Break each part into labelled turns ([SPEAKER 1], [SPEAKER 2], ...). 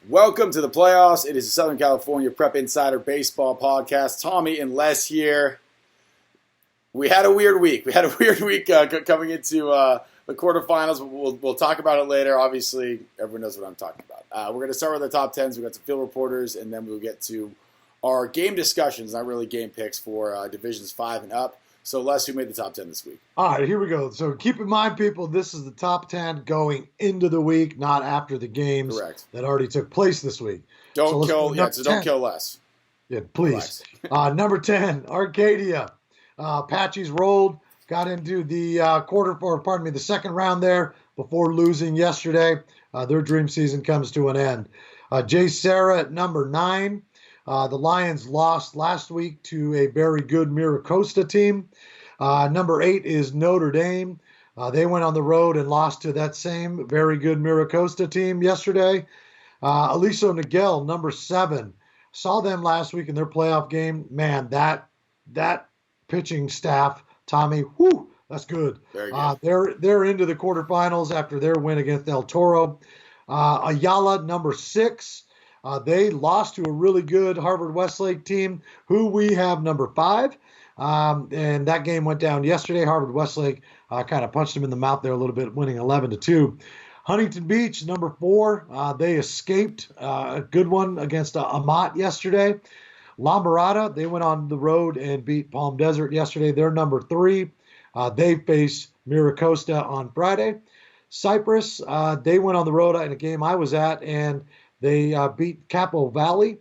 [SPEAKER 1] Welcome to the playoffs. It is the Southern California Prep Insider Baseball Podcast. Tommy and Les here. We had a weird week. Coming into the quarterfinals. We'll talk about it later. Obviously, everyone knows what I'm talking about. We're going to start with the top 10s. We've got some field reporters, and then we'll get to our game discussions, not really game picks for Divisions 5 and up. So, Les, who made the top 10 this week?
[SPEAKER 2] All right, here we go. So keep in mind, people, this is the top 10 going into the week, not after the games that already took place this week.
[SPEAKER 1] Don't kill Les.
[SPEAKER 2] Yeah, please. Number 10, Arcadia. Apaches rolled, got into the the second round there before losing yesterday. Their dream season comes to an end. Jay Sarah at number 9. The Lions lost last week to a very good Miracosta team. Number 8 is Notre Dame. They went on the road and lost to that same very good Miracosta team yesterday. Aliso Niguel, number 7. Saw them last week in their playoff game. Man, that pitching staff, Tommy, whoo, that's good.
[SPEAKER 1] Very good.
[SPEAKER 2] They're into the quarterfinals after their win against El Toro. Ayala, number 6. They lost to a really good Harvard Westlake team, who we have number 5. And that game went down yesterday. Harvard Westlake kind of punched them in the mouth there a little bit, winning 11-2. Huntington Beach, number 4. They escaped a good one against Amat yesterday. La Mirada, they went on the road and beat Palm Desert yesterday. They're number 3. They face Miracosta on Friday. Cypress, they went on the road in a game I was at, and they beat Capo Valley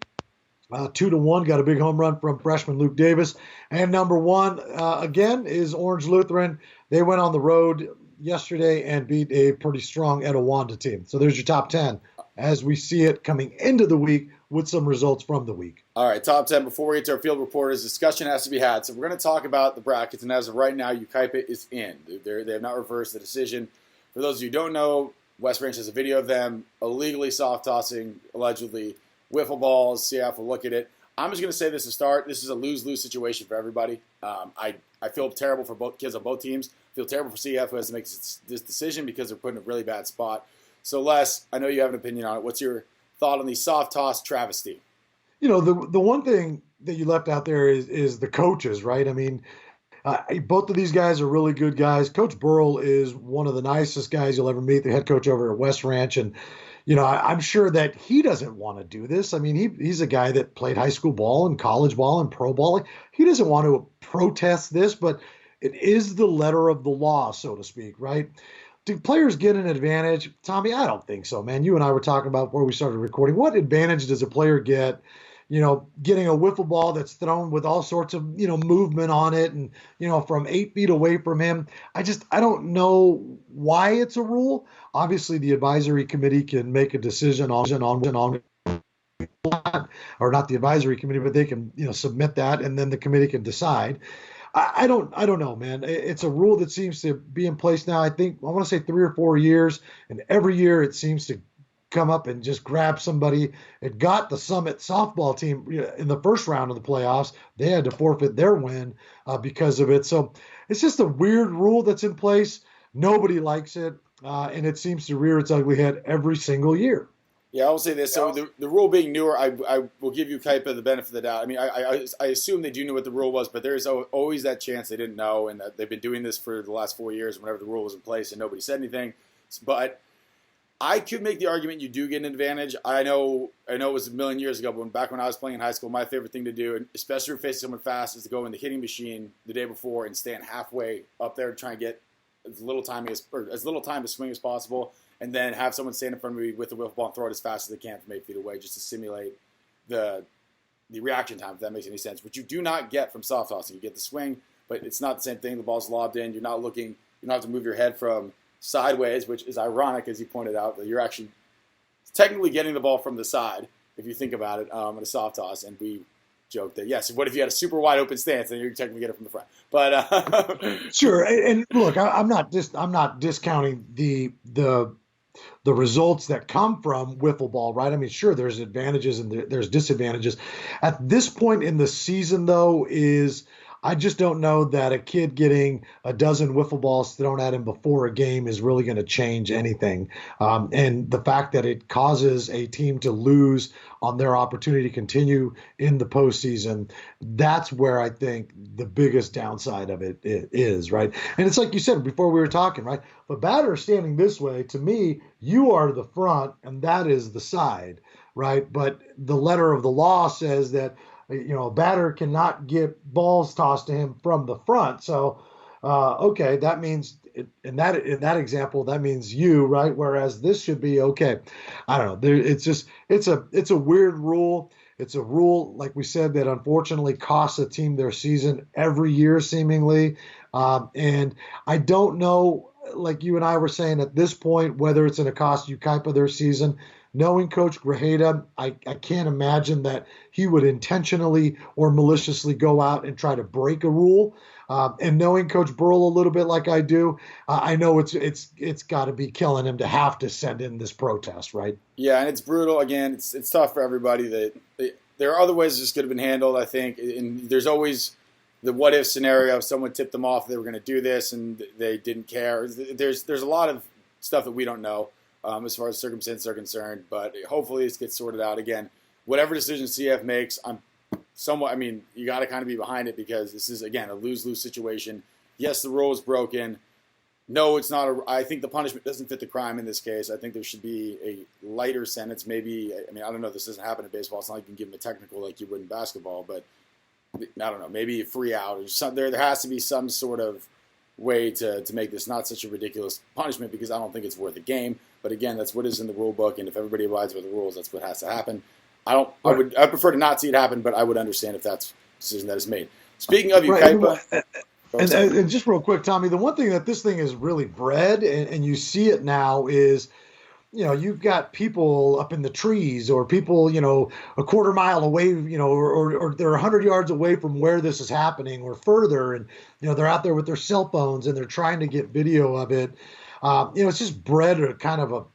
[SPEAKER 2] 2-1. Got a big home run from freshman Luke Davis. And number 1, again, is Orange Lutheran. They went on the road yesterday and beat a pretty strong Etowanda team. So there's your top 10 as we see it coming into the week with some results from the week.
[SPEAKER 1] All right, top 10. Before we get to our field reporters, discussion has to be had. So we're going to talk about the brackets. And as of right now, Yucaipa is in. They have not reversed the decision. For those of you who don't know, West Branch has a video of them illegally soft-tossing, allegedly, wiffle balls. CIF will look at it. I'm just going to say this to start. This is a lose-lose situation for everybody. I feel terrible for both kids on both teams. I feel terrible for CIF, who has to make this decision because they're put in a really bad spot. So, Les, I know you have an opinion on it. What's your thought on the soft-toss travesty?
[SPEAKER 2] You know, the one thing that you left out there is the coaches, right? I mean, both of these guys are really good guys. Coach Burrell is one of the nicest guys you'll ever meet, the head coach over at West Ranch. And, you know, I'm sure that he doesn't want to do this. I mean, he's a guy that played high school ball and college ball and pro ball. He doesn't want to protest this, but it is the letter of the law, so to speak, right? Do players get an advantage? Tommy, I don't think so, man. You and I were talking about before we started recording. What advantage does a player get, you know, getting a wiffle ball that's thrown with all sorts of, you know, movement on it and, you know, from 8 feet away from him? I don't know why it's a rule. Obviously, the advisory committee can make a decision on or not the advisory committee, but they can, you know, submit that and then the committee can decide. I don't know, man. It's a rule that seems to be in place now. I want to say 3 or 4 years, and every year it seems to come up and just grab somebody. It got the Summit softball team in the first round of the playoffs. They had to forfeit their win because of it. So it's just a weird rule that's in place. Nobody likes it, and it seems to rear its ugly head every single year.
[SPEAKER 1] Yeah, I will say this. So the rule being newer, I will give you Yucaipa the benefit of the doubt. I mean, I assume they do know what the rule was, but there is always that chance they didn't know, and that they've been doing this for the last 4 years whenever the rule was in place and nobody said anything. But I could make the argument you do get an advantage. I know it was a million years ago, but back when I was playing in high school, my favorite thing to do, and especially if you're facing someone fast, is to go in the hitting machine the day before and stand halfway up there to try and get as little time to swing as possible, and then have someone stand in front of me with the wiffle ball and throw it as fast as they can from 8 feet away, just to simulate the reaction time, if that makes any sense, which you do not get from soft tossing. You get the swing, but it's not the same thing. The ball's lobbed in. You don't have to move your head from sideways, which is ironic, as you pointed out, that you're actually technically getting the ball from the side, if you think about it, in a soft toss. And we joke that, yes, what if you had a super wide open stance, then you technically get it from the front. But
[SPEAKER 2] sure. And look, I'm not discounting the results that come from wiffle ball, right? I mean, sure, there's advantages and there's disadvantages. At this point in the season, though, I just don't know that a kid getting a dozen wiffle balls thrown at him before a game is really going to change anything. And the fact that it causes a team to lose on their opportunity to continue in the postseason, that's where I think the biggest downside of it is, right? And it's like you said before we were talking, right? If a batter is standing this way, to me, you are the front and that is the side, right? But the letter of the law says that, a batter cannot get balls tossed to him from the front. So, okay, that means in that example, that means you, right? Whereas this should be okay. I don't know. It's a weird rule. It's a rule, like we said, that unfortunately costs a team their season every year, seemingly. And I don't know, like you and I were saying at this point, whether it's going to cost Yucaipa their season. Knowing Coach Grajeda, I can't imagine that he would intentionally or maliciously go out and try to break a rule. And knowing Coach Burrell a little bit like I do, I know it's got to be killing him to have to send in this protest, right?
[SPEAKER 1] Yeah, and it's brutal. Again, it's tough for everybody. There are other ways this could have been handled, I think. And there's always the what-if scenario. If someone tipped them off they were going to do this and they didn't care. There's a lot of stuff that we don't know. As far as circumstances are concerned, but hopefully this gets sorted out. Again, whatever decision CF makes, you got to kind of be behind it because this is, again, a lose-lose situation. Yes, the rule is broken. No, it's not. I think the punishment doesn't fit the crime in this case. I think there should be a lighter sentence. Maybe, I don't know, this doesn't happen in baseball. It's not like you can give them a technical like you would in basketball, but I don't know, maybe a free out. Or there has to be some sort of way to make this not such a ridiculous punishment because I don't think it's worth a game. But again, that's what is in the rule book, and if everybody abides by the rules, that's what has to happen. I prefer to not see it happen, but I would understand if that's a decision that is made. Speaking of Yucaipa,
[SPEAKER 2] and just real quick, Tommy, the one thing that this thing is really bred, and you see it now, is you've got people up in the trees or people, a quarter mile away, or they're 100 yards away from where this is happening or further. And, they're out there with their cell phones and they're trying to get video of it. It's just bred a kind of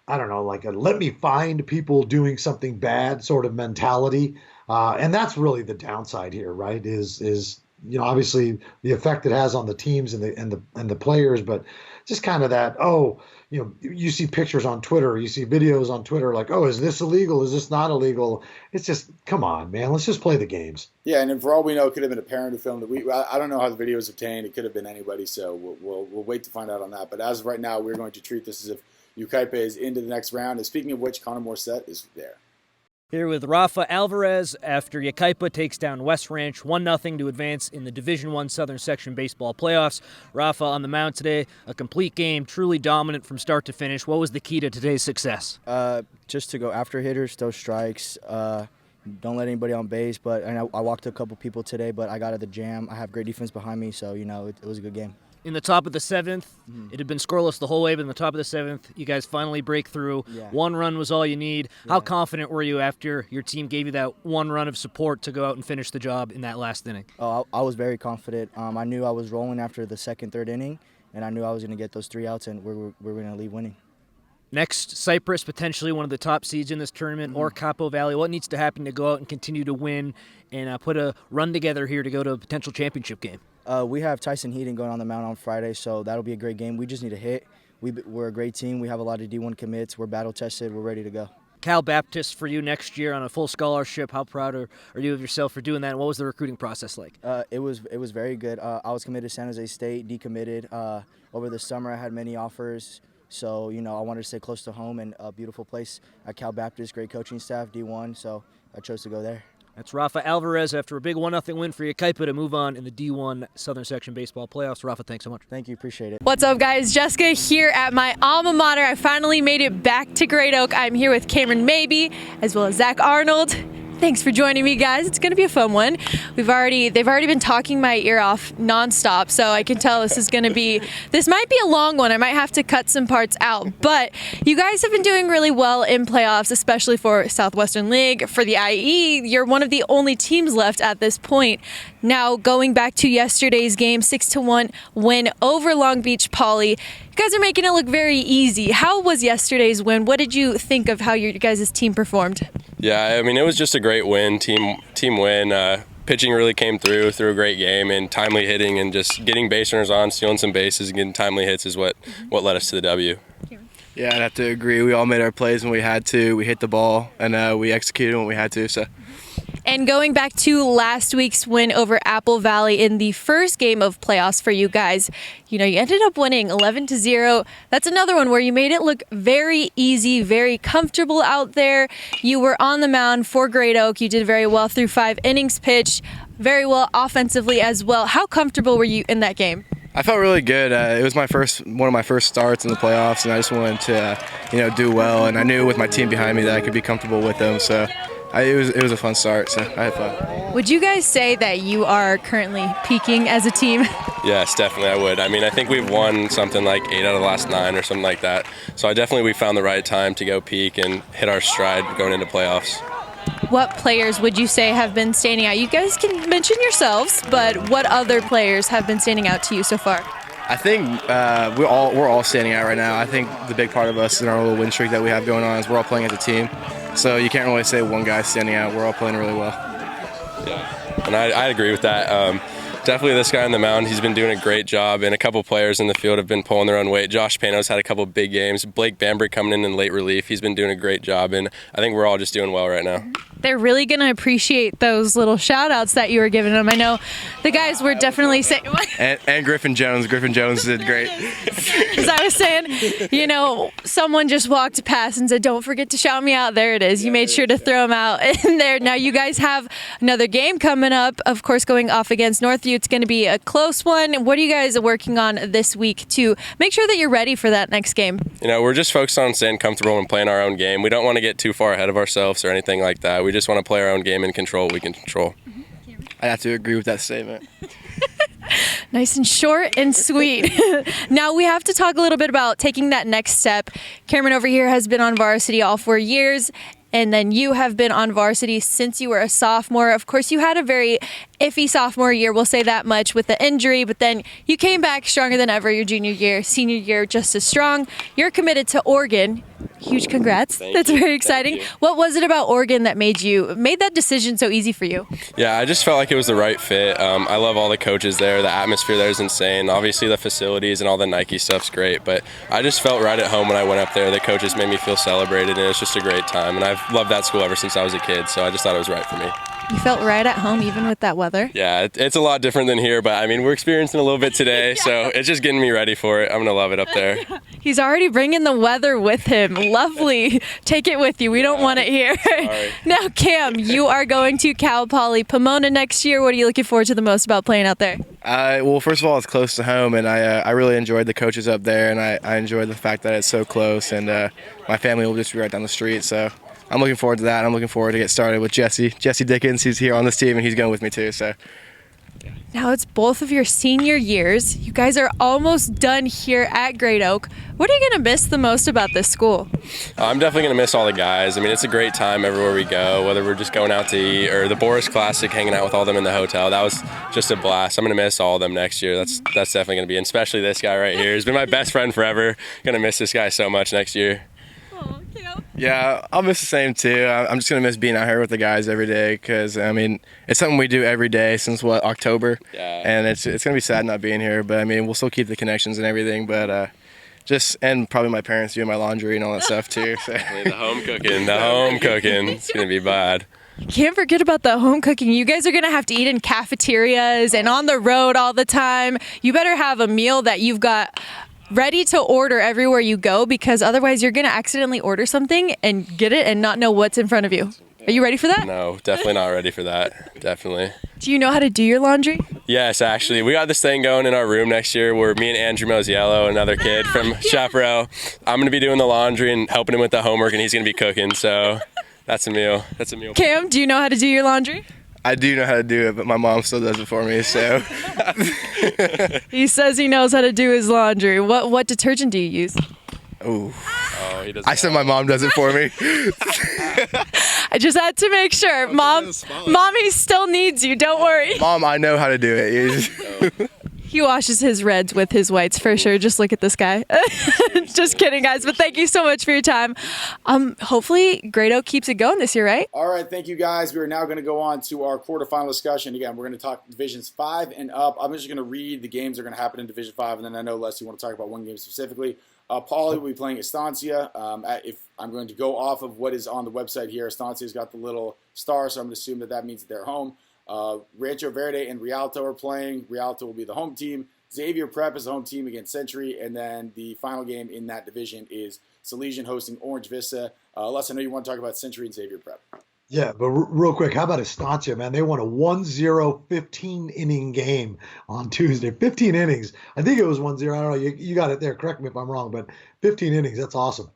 [SPEAKER 2] I don't know, like a let me find people doing something bad sort of mentality. And that's really the downside here, right? Is obviously the effect it has on the teams and the players, but just kind of that, you see pictures on Twitter, you see videos on Twitter like, oh, is this illegal? Is this not illegal? It's just, come on, man, let's just play the games.
[SPEAKER 1] Yeah, and for all we know, it could have been a parent who filmed it. I don't know how the video was obtained. It could have been anybody, so we'll wait to find out on that. But as of right now, we're going to treat this as if Yucaipa is into the next round. And speaking of which, Connor Morissette is there.
[SPEAKER 3] Here with Rafa Alvarez after Yucaipa takes down West Ranch 1-0 to advance in the Division I Southern Section Baseball playoffs. Rafa on the mound today, a complete game, truly dominant from start to finish. What was the key to today's success?
[SPEAKER 4] Just to go after hitters, throw strikes, don't let anybody on base. I walked a couple people today, but I got at the jam. I have great defense behind me, so it was a good game.
[SPEAKER 3] In the top of the seventh, it had been scoreless the whole way, but in the top of the seventh, you guys finally break through. Yeah. 1 run was all you need. Yeah. How confident were you after your team gave you that 1 run of support to go out and finish the job in that last inning?
[SPEAKER 4] Oh, I was very confident. I knew I was rolling after the second, third inning, and I knew I was going to get those 3 outs, and we were going to leave winning.
[SPEAKER 3] Next, Cypress, potentially one of the top seeds in this tournament, or Capo Valley. What needs to happen to go out and continue to win and put a run together here to go to a potential championship game?
[SPEAKER 4] We have Tyson Heaton going on the mound on Friday, so that'll be a great game. We just need a hit. We're a great team. We have a lot of D1 commits. We're battle-tested. We're ready to go.
[SPEAKER 3] Cal Baptist for you next year on a full scholarship. How proud are you of yourself for doing that? And what was the recruiting process like?
[SPEAKER 4] It was very good. I was committed to San Jose State, decommitted. Over the summer, I had many offers. So, I wanted to stay close to home and a beautiful place at Cal Baptist, great coaching staff, D1, so I chose to go there.
[SPEAKER 3] That's Rafa Alvarez after a big 1-0 win for Yucaipa to move on in the D1 Southern Section Baseball playoffs. Rafa, thanks so much.
[SPEAKER 4] Thank you. Appreciate it.
[SPEAKER 5] What's up, guys? Jessica here at my alma mater. I finally made it back to Great Oak. I'm here with Cameron Mabey as well as Zach Arnold. Thanks for joining me, guys. It's going to be a fun one. They've already been talking my ear off nonstop, so I can tell this might be a long one. I might have to cut some parts out, but you guys have been doing really well in playoffs, especially for Southwestern League. For the IE, you're one of the only teams left at this point. Now, going back to yesterday's game, 6-1 win over Long Beach Poly. You guys are making it look very easy. How was yesterday's win? What did you think of how your guys' team performed?
[SPEAKER 6] Yeah, it was just a great win, team win. pitching really came through a great game, and timely hitting and just getting base runners on, stealing some bases, and getting timely hits is what led us to the W.
[SPEAKER 7] Yeah, I'd have to agree. We all made our plays when we had to. We hit the ball, and we executed when we had to. So.
[SPEAKER 5] And going back to last week's win over Apple Valley in the first game of playoffs for you guys, you ended up winning 11-0. That's another one where you made it look very easy, very comfortable out there. You were on the mound for Great Oak. You did very well through 5 innings pitched, very well offensively as well. How comfortable were you in that game?
[SPEAKER 7] I felt really good. It was one of my first starts in the playoffs, and I just wanted to, do well. And I knew with my team behind me that I could be comfortable with them. So it was a fun start. So I had fun.
[SPEAKER 5] Would you guys say that you are currently peaking as a team?
[SPEAKER 6] Yes, definitely I would. I mean, I think we've won something like 8 out of the last 9 or something like that. So we found the right time to go peak and hit our stride going into playoffs.
[SPEAKER 5] What players would you say have been standing out? You guys can mention yourselves, but what other players have been standing out to you so far?
[SPEAKER 7] I think we're all standing out right now. I think the big part of us in our little win streak that we have going on is we're all playing as a team. So you can't really say one guy's standing out. We're all playing really well.
[SPEAKER 6] Yeah, and I agree with that. Definitely this guy on the mound, he's been doing a great job, and a couple players in the field have been pulling their own weight. Josh Pano's had a couple big games. Blake Bambrick coming in late relief. He's been doing a great job, and I think we're all just doing well right now.
[SPEAKER 5] They're really going to appreciate those little shout-outs that you were giving them. I know the guys were definitely saying...
[SPEAKER 7] and Griffin Jones. Griffin Jones did great.
[SPEAKER 5] As I was saying, someone just walked past and said, don't forget to shout me out. There it is. You made sure to throw them out in there. Now you guys have another game coming up, of course, going off against Northview. It's going to be a close one. What are you guys working on this week to make sure that you're ready for that next game?
[SPEAKER 6] We're just focused on staying comfortable and playing our own game. We don't want to get too far ahead of ourselves or anything like that. We just want to play our own game and control what we can control.
[SPEAKER 7] I have to agree with that statement.
[SPEAKER 5] Nice and short and sweet. Now we have to talk a little bit about taking that next step. Cameron over here has been on varsity all 4 years, and then you have been on varsity since you were a sophomore. Of course, you had a very iffy sophomore year, we'll say that much, with the injury, but then you came back stronger than ever your junior year, senior year just as strong. You're committed to Oregon. Huge congrats. That's very exciting. What was it about Oregon that made that decision so easy for you?
[SPEAKER 6] Yeah, I just felt like it was the right fit. I love all the coaches there. The atmosphere there is insane. Obviously the facilities and all the Nike stuff's great, but I just felt right at home when I went up there. The coaches made me feel celebrated, and it's just a great time. And I've loved that school ever since I was a kid, so I just thought it was right for me.
[SPEAKER 5] You felt right at home even with that weather?
[SPEAKER 6] Yeah, it's a lot different than here, but I mean, we're experiencing a little bit today, so it's just getting me ready for it. I'm going to love it up there.
[SPEAKER 5] He's already bringing the weather with him. Lovely. Take it with you. We don't want it here. Now, Cam, you are going to Cal Poly Pomona next year. What are you looking forward to the most about playing out there?
[SPEAKER 7] Well, first of all, it's close to home, and I really enjoyed the coaches up there, and I enjoyed the fact that it's so close, and my family will just be right down the street, so I'm looking forward to that. I'm looking forward to get started with Jesse Dickens. He's here on this team, and he's going with me too. So
[SPEAKER 5] now it's both of your senior years. You guys are almost done here at Great Oak. What are you going to miss the most about this school?
[SPEAKER 6] I'm definitely going to miss all the guys. I mean, it's a great time everywhere we go, whether we're just going out to eat or the Boris Classic, hanging out with all them in the hotel. That was just a blast. I'm going to miss all of them next year. That's definitely going to be, and especially this guy right here. He's been my best friend forever. Going to miss this guy so much next year.
[SPEAKER 7] Yeah, I'll miss the same too. I'm just going to miss being out here with the guys every day because, I mean, it's something we do every day since, October? Yeah. And it's going to be sad not being here, but, I mean, we'll still keep the connections and everything, but and probably my parents doing my laundry and all that stuff too. So.
[SPEAKER 6] The home cooking. It's going to be bad.
[SPEAKER 5] Can't forget about the home cooking. You guys are going to have to eat in cafeterias and on the road all the time. You better have a meal that you've got ready to order everywhere you go, because otherwise you're going to accidentally order something and get it and not know what's in front of you. Are you ready for that?
[SPEAKER 6] No, definitely not ready for that. Definitely.
[SPEAKER 5] Do you know how to do your laundry?
[SPEAKER 6] Yes, actually. We got this thing going in our room next year where me and Andrew Mosiello, another kid from Chaparral, I'm going to be doing the laundry and helping him with the homework, and he's going to be cooking. So that's a meal.
[SPEAKER 5] Cam, do you know how to do your laundry?
[SPEAKER 7] I do know how to do it, but my mom still does it for me, so.
[SPEAKER 5] He says he knows how to do his laundry. What detergent do you use?
[SPEAKER 7] Ooh. I said my mom does it for me.
[SPEAKER 5] I just had to make sure. Mommy still needs you, don't worry.
[SPEAKER 7] Mom, I know how to do it.
[SPEAKER 5] He washes his reds with his whites for sure. Just look at this guy. Just kidding, guys. But thank you so much for your time. Hopefully, Great Oak keeps it going this year, right?
[SPEAKER 1] All right, thank you, guys. We are now going to go on to our quarterfinal discussion. Again, we're going to talk Divisions 5 and up. I'm just going to read the games that are going to happen in Division 5, and then I know, Les, you want to talk about one game specifically. Paulie will be playing Estancia. If I'm going to go off of what is on the website here, Estancia's got the little star, so I'm going to assume that means that they're home. Rancho Verde and Rialto are playing. Rialto will be the home team. Xavier Prep is the home team against Century, and then the final game in that division is Salesian hosting Orange Vista. Les, I know you want to talk about Century and Xavier Prep.
[SPEAKER 2] Yeah, but real quick, how about Estancia, man? They won a 1-0 15-inning game on Tuesday. 15 innings. I think it was 1-0. I don't know. You got it there. Correct me if I'm wrong, but 15 innings. That's awesome.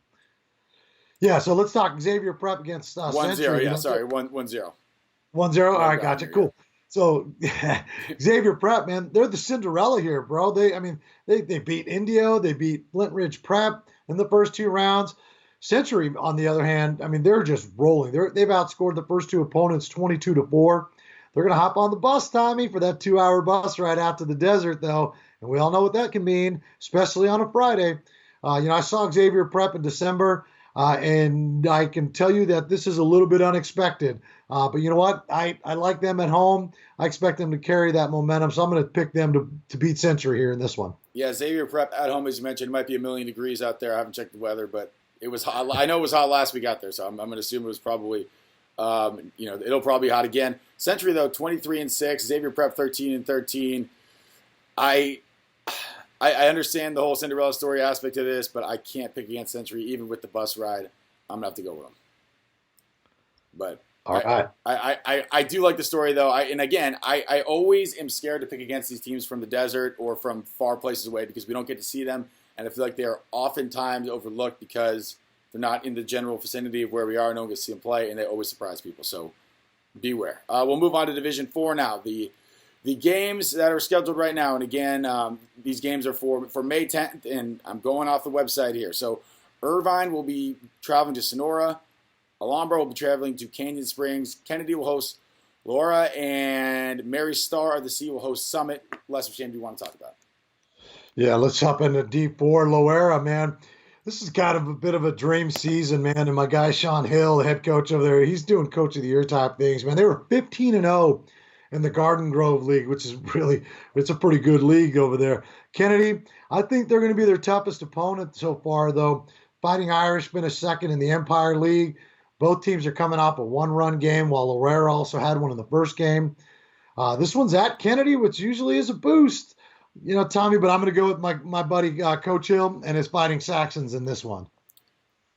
[SPEAKER 2] Yeah, so let's talk Xavier Prep against
[SPEAKER 1] 1-0,
[SPEAKER 2] Century.
[SPEAKER 1] yeah, sorry, 1-0.
[SPEAKER 2] 1-0? All right, gotcha. Cool. So Xavier Prep, man, they're the Cinderella here, bro. They beat Indio. They beat Flint Ridge Prep in the first 2 rounds. Century, on the other hand, I mean, they're just rolling. They've outscored the first 2 opponents 22-4. They're going to hop on the bus, Tommy, for that 2-hour bus ride out to the desert, though. And we all know what that can mean, especially on a Friday. I saw Xavier Prep in December, and I can tell you that this is a little bit unexpected. But you know what? I like them at home. I expect them to carry that momentum, so I'm going to pick them to beat Century here in this one.
[SPEAKER 1] Yeah, Xavier Prep at home, as you mentioned, it might be 1,000,000 degrees out there. I haven't checked the weather, but it was hot. I know it was hot last week out there, so I'm going to assume it was probably, it'll probably be hot again. Century, though, 23-6. Xavier Prep, 13-13. I understand the whole Cinderella story aspect of this, but I can't pick against Century, even with the bus ride. I'm going to have to go with them. But
[SPEAKER 2] all right.
[SPEAKER 1] I do like the story, though. I always am scared to pick against these teams from the desert or from far places away because we don't get to see them. And I feel like they are oftentimes overlooked because they're not in the general vicinity of where we are. No one gets to see them play, and they always surprise people. So beware. We'll move on to Division 4 now. The games that are scheduled right now, and again, these games are for May 10th, and I'm going off the website here. So Irvine will be traveling to Sonora. Alhambra will be traveling to Canyon Springs. Kennedy will host Laura, and Mary Star of the Sea will host Summit. Les, which game do you want to talk about?
[SPEAKER 2] Yeah, let's hop into D4. Loera, man. This is kind of a bit of a dream season, man. And my guy Sean Hill, the head coach over there, he's doing Coach of the Year type things, man. They were 15-0 in the Garden Grove League, which is it's a pretty good league over there. Kennedy, I think they're going to be their toughest opponent so far, though. Fighting Irish finished second in the Empire League. Both teams are coming off a 1-run game, while Loera also had one in the first game. This one's at Kennedy, which usually is a boost. Tommy, but I'm going to go with my buddy Coach Hill and his Fighting Saxons in this one.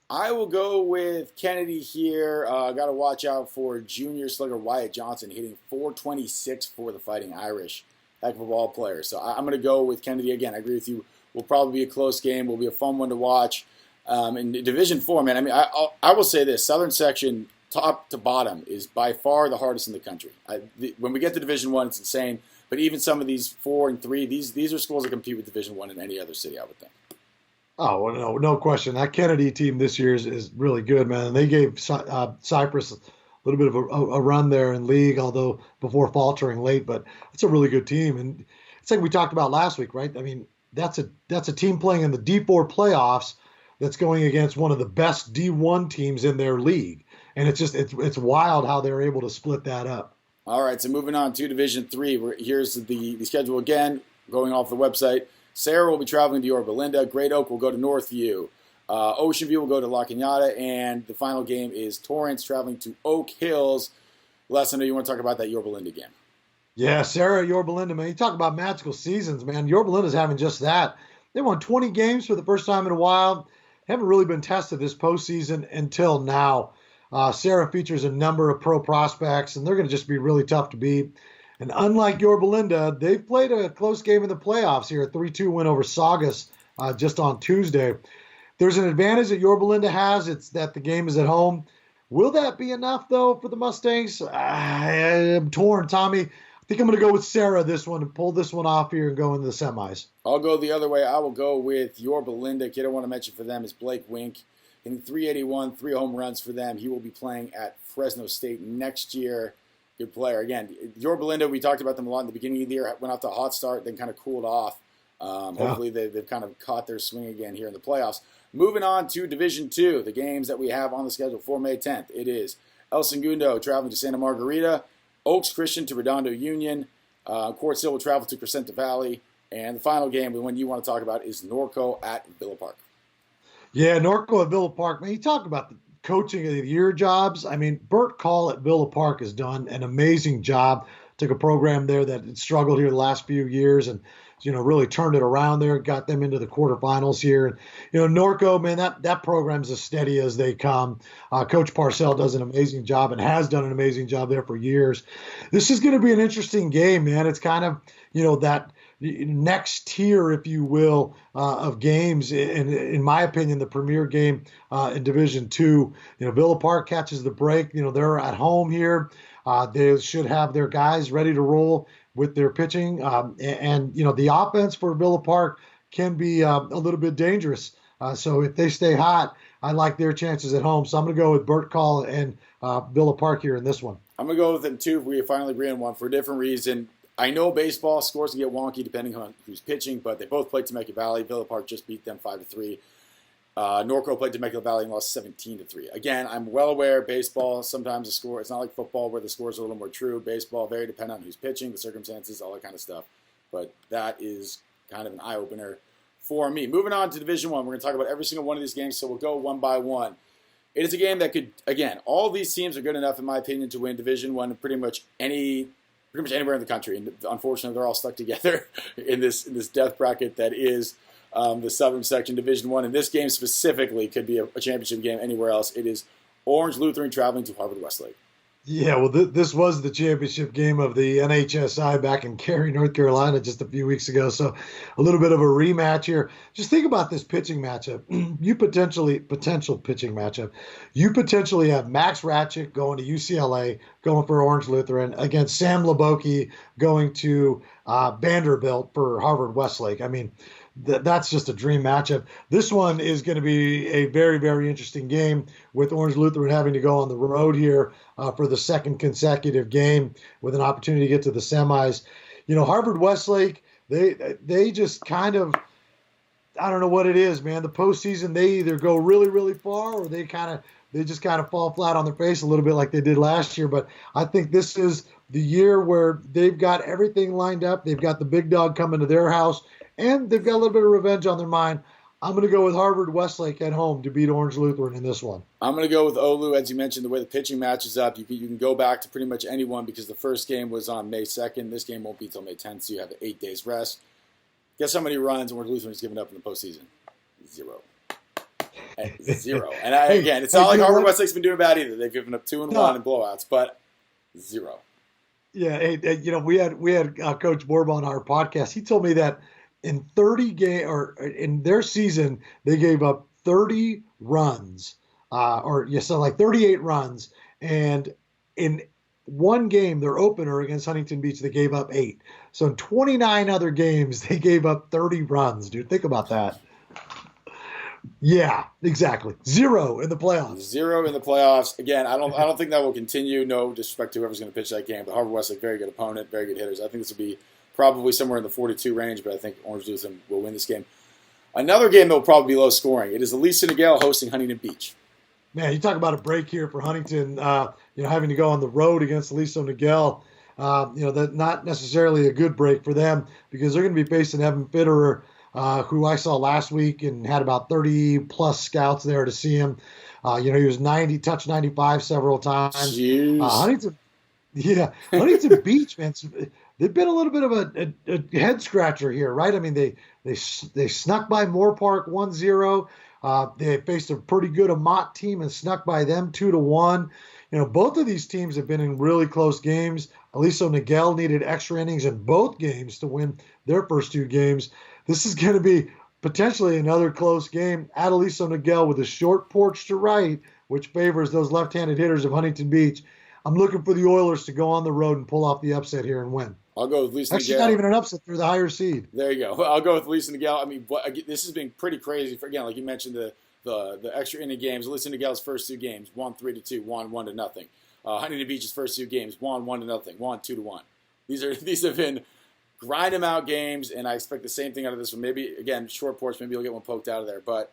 [SPEAKER 1] I will go with Kennedy here. Got to watch out for junior slugger Wyatt Johnson hitting .426 for the Fighting Irish. Heck of a ball player. So I'm going to go with Kennedy again. I agree with you. Will probably be a close game. Will be a fun one to watch. In Division 4, man, I mean, I will say this. Southern section, top to bottom, is by far the hardest in the country. When we get to Division 1, it's insane. But even some of these 4 and 3, these are schools that compete with Division 1 in any other city, I would think.
[SPEAKER 2] Oh, well, no question. That Kennedy team this year is really good, man. And they gave Cypress a little bit of a run there in league, although before faltering late. But it's a really good team. And it's like we talked about last week, right? I mean, that's a team playing in the D4 playoffs that's going against one of the best D1 teams in their league. And it's wild how they're able to split that up.
[SPEAKER 1] All right, so moving on to Division 3. Here's the schedule again, going off the website. Sarah will be traveling to Yorba Linda. Great Oak will go to Northview. Ocean View will go to La Cañada. And the final game is Torrance traveling to Oak Hills. Les, I know you want to talk about that Yorba Linda game.
[SPEAKER 2] Yeah, Sarah, Yorba Linda, man. You talk about magical seasons, man. Yorba Linda's having just that. They won 20 games for the first time in a while. Haven't really been tested this postseason until now. Sarah features a number of pro prospects, and they're going to just be really tough to beat. And unlike Yorba Linda, they've played a close game in the playoffs here, a 3-2 win over Saugus just on Tuesday. There's an advantage that Yorba Linda has. It's that the game is at home. Will that be enough, though, for the Mustangs? I'm torn, Tommy. I think I'm going to go with Sarah this one and pull this one off here and go into the semis.
[SPEAKER 1] I'll go the other way. I will go with Yorba Linda. Kid I want to mention for them is Blake Wink. Hitting .381, 3 home runs for them. He will be playing at Fresno State next year. good player. Again, York Belinda, we talked about them a lot in the beginning of the year, went off to a hot start, then kind of cooled off. Hopefully they've kind of caught their swing again here in the playoffs. Moving on to Division II, the games that we have on the schedule for May 10th. It is El Segundo traveling to Santa Margarita, Oaks Christian to Redondo Union, Quartz Hill will travel to Crescenta Valley, and the final game, the one you want to talk about, is Norco at Villa Park.
[SPEAKER 2] Yeah, Norco at Villa Park. Man, you talk about the coaching of the year jobs. I mean, Bert Call at Villa Park has done an amazing job. Took a program there that had struggled here the last few years and, really turned it around there, got them into the quarterfinals here. And, Norco, man, that program's as steady as they come. Coach Parcell does an amazing job and has done an amazing job there for years. This is going to be an interesting game, man. It's kind of, that next tier, if you will, of games. In my opinion, the premier game in Division II. Villa Park catches the break. They're at home here. They should have their guys ready to roll with their pitching. And the offense for Villa Park can be a little bit dangerous. So if they stay hot, I like their chances at home. So I'm going to go with Bert Call and Villa Park here in this one.
[SPEAKER 1] I'm going to go with them too if we finally agree on one for a different reason. I know baseball scores can get wonky depending on who's pitching, but they both played Temecula Valley. Villa Park just beat them 5-3. Norco played Temecula Valley and lost 17-3. Again, I'm well aware baseball, sometimes the score, it's not like football where the scores are a little more true. Baseball, very dependent on who's pitching, the circumstances, all that kind of stuff. But that is kind of an eye-opener for me. Moving on to Division I, we're going to talk about every single one of these games, so we'll go one by one. It is a game that could, again, all of these teams are good enough, in my opinion, to win Division I pretty much anywhere in the country. And unfortunately, they're all stuck together in this death bracket that is the Southern Section Division I. And this game specifically could be a championship game anywhere else. It is Orange Lutheran traveling to Harvard Westlake.
[SPEAKER 2] Yeah, well, this was the championship game of the NHSI back in Cary, North Carolina, just a few weeks ago. So a little bit of a rematch here. Just think about this pitching matchup. Potential pitching matchup. You potentially have Max Ratchick going to UCLA, going for Orange Lutheran, against Sam Laboki going to Vanderbilt for Harvard Westlake. I mean, that's just a dream matchup. This one is going to be a very, very interesting game with Orange Lutheran having to go on the road here for the second consecutive game with an opportunity to get to the semis. Harvard Westlake, they just kind of, I don't know what it is, man. The postseason, they either go really, really far or they just kind of fall flat on their face a little bit like they did last year. But I think this is the year where they've got everything lined up. They've got the big dog coming to their house. And they've got a little bit of revenge on their mind. I'm going to go with Harvard Westlake at home to beat Orange Lutheran in this one.
[SPEAKER 1] I'm going to go with Olu. As you mentioned, the way the pitching matches up, you can go back to pretty much anyone because the first game was on May 2nd. This game won't be until May 10th, so you have 8 days rest. Guess how many runs Orange Lutheran has given up in the postseason? 0. 0. And again, it's not like Harvard Westlake's been doing bad either. They've given up 2 and 1 in blowouts, but 0.
[SPEAKER 2] Yeah, we had Coach Borba on our podcast. He told me that in 30 in their season, they gave up 30 runs, like 38 runs. And in one game, their opener against Huntington Beach, they gave up 8. So in 29 other games, they gave up 30 runs, dude. Think about that. Yeah, exactly. 0 in the playoffs.
[SPEAKER 1] 0 in the playoffs. Again, I don't think that will continue. No disrespect to whoever's going to pitch that game. But Harvard Westlake, very good opponent, very good hitters. I think this will be probably somewhere in the 42 range, but I think Orange Lutheran will win this game. Another game that will probably be low scoring. It is Aliso Niguel hosting Huntington Beach.
[SPEAKER 2] Man, you talk about a break here for Huntington, having to go on the road against Aliso Niguel. That's not necessarily a good break for them because they're going to be facing Evan Fitterer, who I saw last week and had about 30-plus scouts there to see him. He was touched 95 several times. Huntington Beach, man, they've been a little bit of a head scratcher here, right? I mean, they snuck by Moore Park 1-0. They faced a pretty good Amat team and snuck by them 2-1. Both of these teams have been in really close games. Aliso Niguel needed extra innings in both games to win their first 2 games. This is going to be potentially another close game at Aliso Niguel with a short porch to right, which favors those left-handed hitters of Huntington Beach. I'm looking for the Oilers to go on the road and pull off the upset here and win.
[SPEAKER 1] I'll go with Aliso Niguel.
[SPEAKER 2] Actually, not even an upset. They're the higher seed.
[SPEAKER 1] There you go. I'll go with Aliso Niguel. I mean, this has been pretty crazy. Again, like you mentioned, the The extra inning games, Aliso Niguel's first 2 games, won 3-2, won 1-0. Huntington Beach's first 2 games, won 1-0, won 2-1. These have been grind them out games, and I expect the same thing out of this one. Maybe, again, short porch, maybe you'll get one poked out of there, but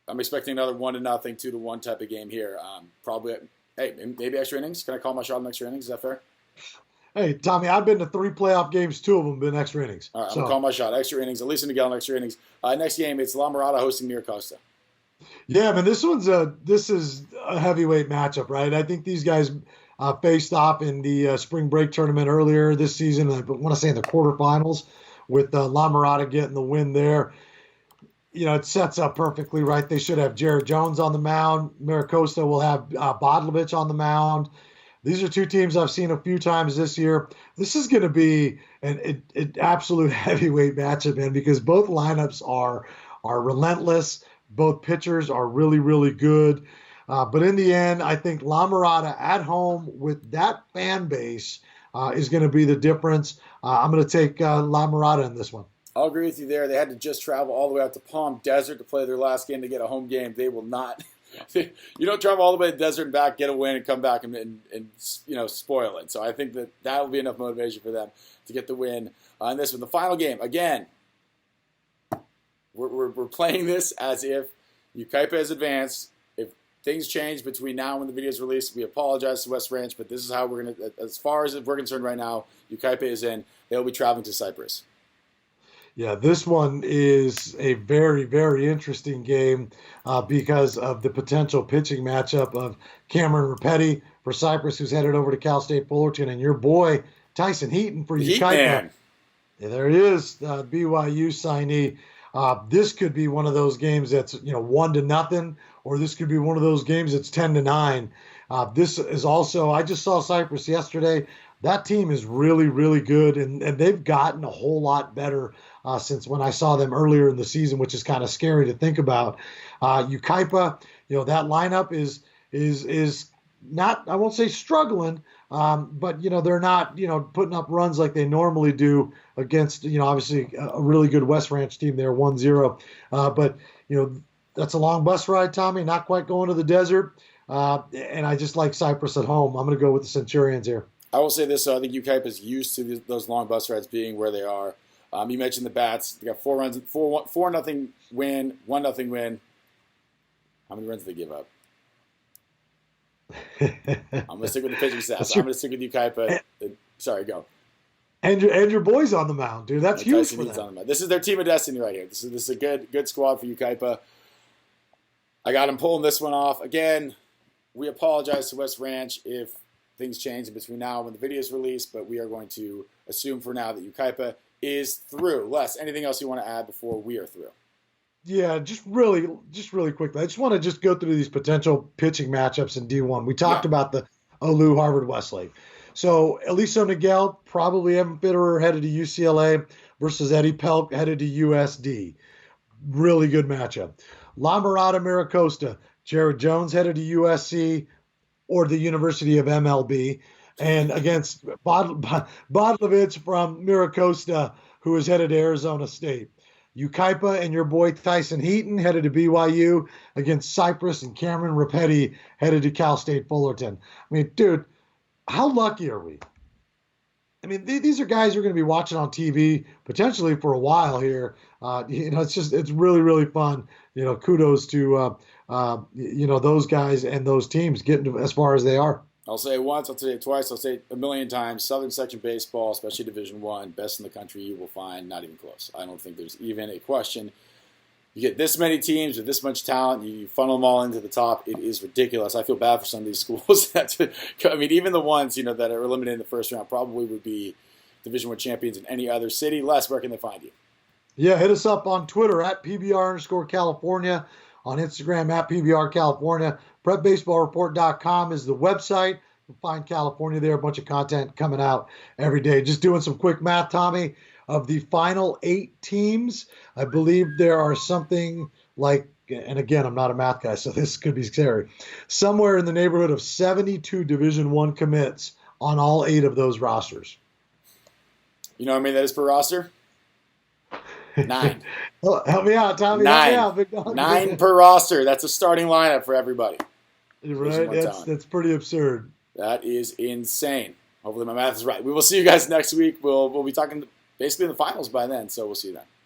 [SPEAKER 1] I'm expecting another 1-0, 2-1 type of game here. Probably, hey, maybe extra innings. Can I call my shot on extra innings? Is that fair?
[SPEAKER 2] Hey, Tommy, I've been to 3 playoff games. 2 of them have been extra innings.
[SPEAKER 1] All right, I'm going to call my shot. Extra innings. Aliso Niguel, extra innings. Next game, it's La Mirada hosting Miracosta.
[SPEAKER 2] Yeah, man, this is a heavyweight matchup, right? I think these guys faced off in the spring break tournament earlier this season. I want to say in the quarterfinals with La Mirada getting the win there. You know, it sets up perfectly, right? They should have Jared Jones on the mound. Miracosta will have Bodlovich on the mound. These are 2 teams I've seen a few times this year. This is going to be an absolute heavyweight matchup, man, because both lineups are relentless. Both pitchers are really, really good. But in the end, I think La Mirada at home with that fan base is going to be the difference. I'm going to take La Mirada in this one.
[SPEAKER 1] I'll agree with you there. They had to just travel all the way out to Palm Desert to play their last game to get a home game. They will not. You don't travel all the way to the desert and back, get a win, and come back and spoil it. So I think that will be enough motivation for them to get the win on this one. The final game, again, we're playing this as if Yucaipa has advanced. If things change between now and when the video is released, we apologize to West Ranch, but this is how we're going to, as far as we're concerned right now, Yucaipa is in. They'll be traveling to Cyprus.
[SPEAKER 2] Yeah, this one is a very, very interesting game because of the potential pitching matchup of Cameron Rapetti for Cyprus, who's headed over to Cal State Fullerton, and your boy Tyson Heaton for Yucaipa. Yeah, there he is, BYU signee. This could be one of those games that's 1-0, or this could be one of those games that's 10-9. This is also, I just saw Cyprus yesterday. That team is really, really good, and they've gotten a whole lot better since when I saw them earlier in the season, which is kind of scary to think about. Yucaipa, that lineup is not, I won't say struggling, but they're not putting up runs like they normally do against obviously a really good West Ranch team there, 1-0. But that's a long bus ride, Tommy. Not quite going to the desert, and I just like Cyprus at home. I'm going to go with the Centurions here.
[SPEAKER 1] I will say this, though. I think Yucaipa is used to those long bus rides being where they are. You mentioned the bats. They got 4 runs, 4-0 win, 1-0 win. How many runs did they give up? I'm going to stick with the pitching staff. I'm going to stick with Yucaipa. Sorry, go.
[SPEAKER 2] And your boy's on the mound, dude. That's huge for them.
[SPEAKER 1] This is their team of destiny right here. This is a good squad for Yucaipa. I got him pulling this one off. Again, we apologize to West Ranch if things change in between now and when the video is released, but we are going to assume for now that Yucaipa is through. Les, anything else you want to add before we are through?
[SPEAKER 2] Yeah, just really quickly. I just want to go through these potential pitching matchups in D1. We talked about the Olu Harvard Westlake. So Aliso Niguel, probably Evan Fitterer headed to UCLA versus Eddie Pelk headed to USD. Really good matchup. La Mirada Miracosta, Jared Jones headed to USC or the University of MLB, and against Bodlovich from Miracosta, who is headed to Arizona State. Yucaipa and your boy Tyson Heaton headed to BYU against Cyprus, and Cameron Rapetti headed to Cal State Fullerton. I mean, dude, how lucky are we? I mean, these are guys you're going to be watching on TV potentially for a while here. It's really, really fun. Kudos to those guys and those teams getting as far as they are.
[SPEAKER 1] I'll say it once, I'll say it twice, I'll say it a million times. Southern Section Baseball, especially Division I, best in the country you will find, not even close. I don't think there's even a question. You get this many teams with this much talent, you funnel them all into the top. It is ridiculous. I feel bad for some of these schools. Even the ones that are eliminated in the first round probably would be Division I champions in any other city. Les, where can they find you?
[SPEAKER 2] Yeah, hit us up on Twitter at PBR_California, on Instagram at PBR California. PrepBaseballReport.com is the website. You'll find California there, a bunch of content coming out every day. Just doing some quick math, Tommy. Of the final 8 teams, I believe there are something like, and again, I'm not a math guy, so this could be scary, somewhere in the neighborhood of 72 Division I commits on all 8 of those rosters.
[SPEAKER 1] You know what I mean? That is per roster? 9.
[SPEAKER 2] Oh, help me out, Tommy.
[SPEAKER 1] 9.
[SPEAKER 2] Help me out, big dog.
[SPEAKER 1] 9 per roster. That's a starting lineup for everybody.
[SPEAKER 2] Right? That's pretty absurd.
[SPEAKER 1] That is insane. Hopefully my math is right. We will see you guys next week. We'll be talking basically in the finals by then, so we'll see you then.